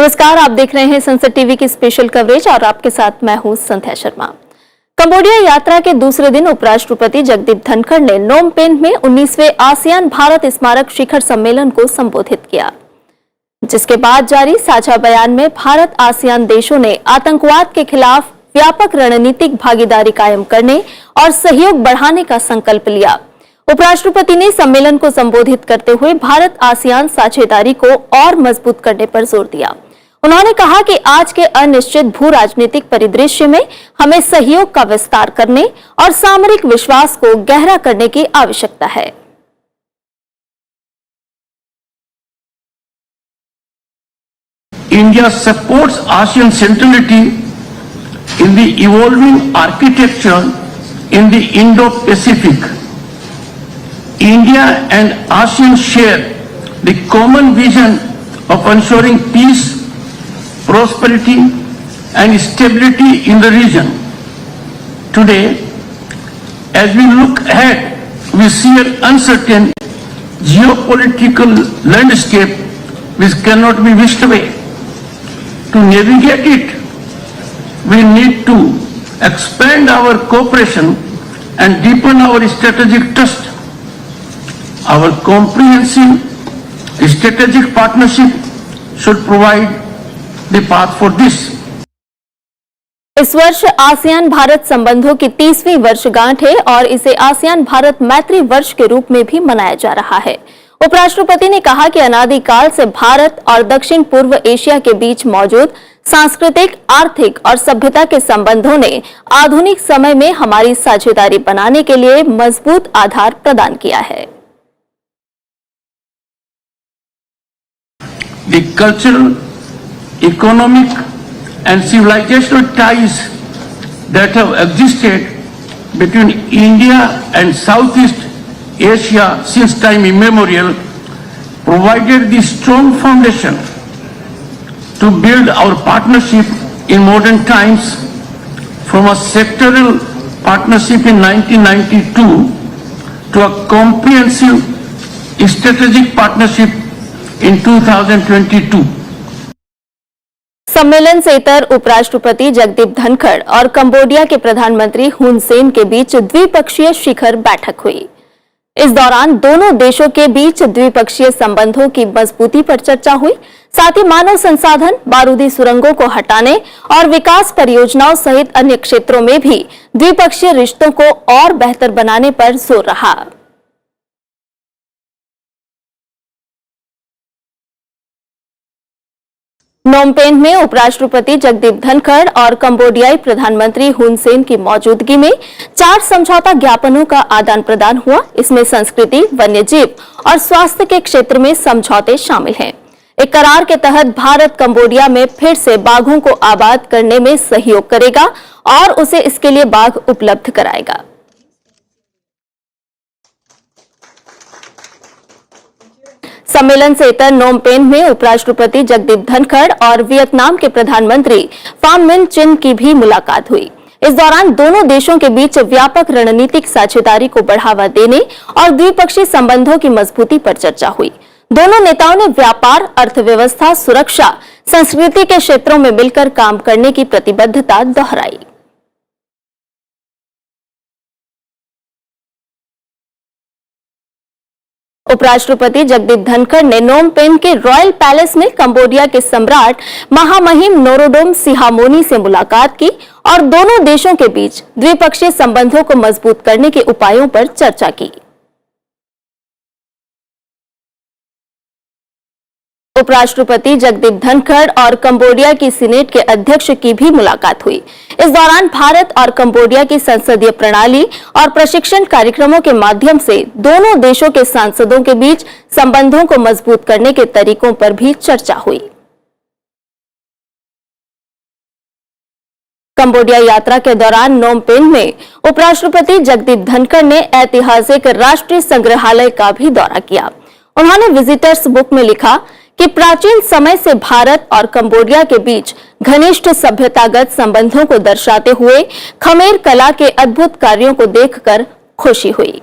नमस्कार, आप देख रहे हैं संसद टीवी की स्पेशल कवरेज और आपके साथ मैं हूं संध्या शर्मा। कंबोडिया यात्रा के दूसरे दिन उपराष्ट्रपति जगदीप धनखड़ ने नोम पेन्ह में 19वें आसियान भारत स्मारक शिखर सम्मेलन को संबोधित किया, जिसके बाद जारी साझा बयान में भारत आसियान देशों ने आतंकवाद के खिलाफ व्यापक रणनीतिक भागीदारी कायम करने और सहयोग बढ़ाने का संकल्प लिया। उपराष्ट्रपति ने सम्मेलन को संबोधित करते हुए भारत आसियान साझेदारी को और मजबूत करने पर जोर दिया। उन्होंने कहा कि आज के अनिश्चित भू राजनीतिक परिदृश्य में हमें सहयोग का विस्तार करने और सामरिक विश्वास को गहरा करने की आवश्यकता है। India supports ASEAN centrality in the evolving architecture in the Indo-Pacific. India and ASEAN share the common vision of ensuring peace, prosperity and stability in the region. Today, as we look ahead, we see an uncertain geopolitical landscape which cannot be wished away. To navigate it, we need to expand our cooperation and deepen our strategic trust. Our comprehensive strategic partnership should provide the path for this. इस वर्ष ASEAN Bharat संबंधों की 30वीं वर्षगांठ है और इसे ASEAN Bharat मैत्री वर्ष के रूप में भी मनाया जा रहा है। उपराष्ट्रपति ने कहा कि अनादिकाल से भारत और दक्षिण पूर्व एशिया के बीच मौजूद सांस्कृतिक, आर्थिक और सभ्यता के संबंधों ने आधुनिक समय में हमारी साझेदारी बनाने के लिए मजबूत आधार प्रदान किया है। The cultural, economic and civilizational ties that have existed between India and Southeast Asia since time immemorial provided the strong foundation to build our partnership in modern times, from a sectoral partnership in 1992 to a comprehensive strategic partnership in 2022. सम्मेलन से इतर उपराष्ट्रपति जगदीप धनखड़ और Cambodia के प्रधानमंत्री हुन सेन के बीच द्विपक्षीय शिखर बैठक हुई। इस दौरान दोनों देशों के बीच द्विपक्षीय संबंधों की मजबूती पर चर्चा हुई। साथ ही मानव संसाधन, बारूदी सुरंगों को हटाने और विकास परियोजनाओं सहित अन्य क्षेत्रों में भी द्विपक्षीय रिश्तों को और बेहतर बनाने पर जोर रहा। नोम पेन्ह में उपराष्ट्रपति जगदीप धनखड़ और कंबोडियाई प्रधानमंत्री हुन सेन की मौजूदगी में 4 समझौता ज्ञापनों का आदान प्रदान हुआ। इसमें संस्कृति, वन्यजीव और स्वास्थ्य के क्षेत्र में समझौते शामिल हैं। एक करार के तहत भारत कंबोडिया में फिर से बाघों को आबाद करने में सहयोग करेगा और उसे इसके लिए बाघ उपलब्ध कराएगा। सम्मेलन से इतर नोम पेन्ह में उपराष्ट्रपति जगदीप धनखड़ और वियतनाम के प्रधानमंत्री फाम मिन चिन की भी मुलाकात हुई। इस दौरान दोनों देशों के बीच व्यापक रणनीतिक साझेदारी को बढ़ावा देने और द्विपक्षीय संबंधों की मजबूती पर चर्चा हुई। दोनों नेताओं ने व्यापार, अर्थव्यवस्था, सुरक्षा, संस्कृति के क्षेत्रों में मिलकर काम करने की प्रतिबद्धता दोहराई। उपराष्ट्रपति जगदीप धनखड़ ने नोम पेन्ह के रॉयल पैलेस में कंबोडिया के सम्राट महामहिम नोरोडोम सिहामोनी से मुलाकात की और दोनों देशों के बीच द्विपक्षीय संबंधों को मजबूत करने के उपायों पर चर्चा की। उपराष्ट्रपति जगदीप धनखड़ और कंबोडिया की सीनेट के अध्यक्ष की भी मुलाकात हुई। इस दौरान भारत और कंबोडिया की संसदीय प्रणाली और प्रशिक्षण कार्यक्रमों के माध्यम से दोनों देशों के सांसदों के बीच संबंधों को मजबूत करने के तरीकों पर भी चर्चा हुई। कंबोडिया यात्रा के दौरान नोम पेन्ह में उपराष्ट्रपति जगदीप धनखड़ ने ऐतिहासिक राष्ट्रीय संग्रहालय का भी दौरा किया। उन्होंने विजिटर्स बुक में लिखा कि प्राचीन समय से भारत और कंबोडिया के बीच घनिष्ठ सभ्यतागत संबंधों को दर्शाते हुए खमेर कला के अद्भुत कार्यों को देखकर खुशी हुई।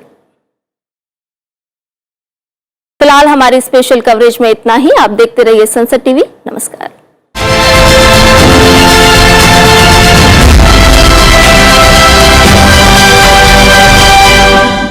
फिलहाल हमारी स्पेशल कवरेज में इतना ही। आप देखते रहिए संसद टीवी। नमस्कार।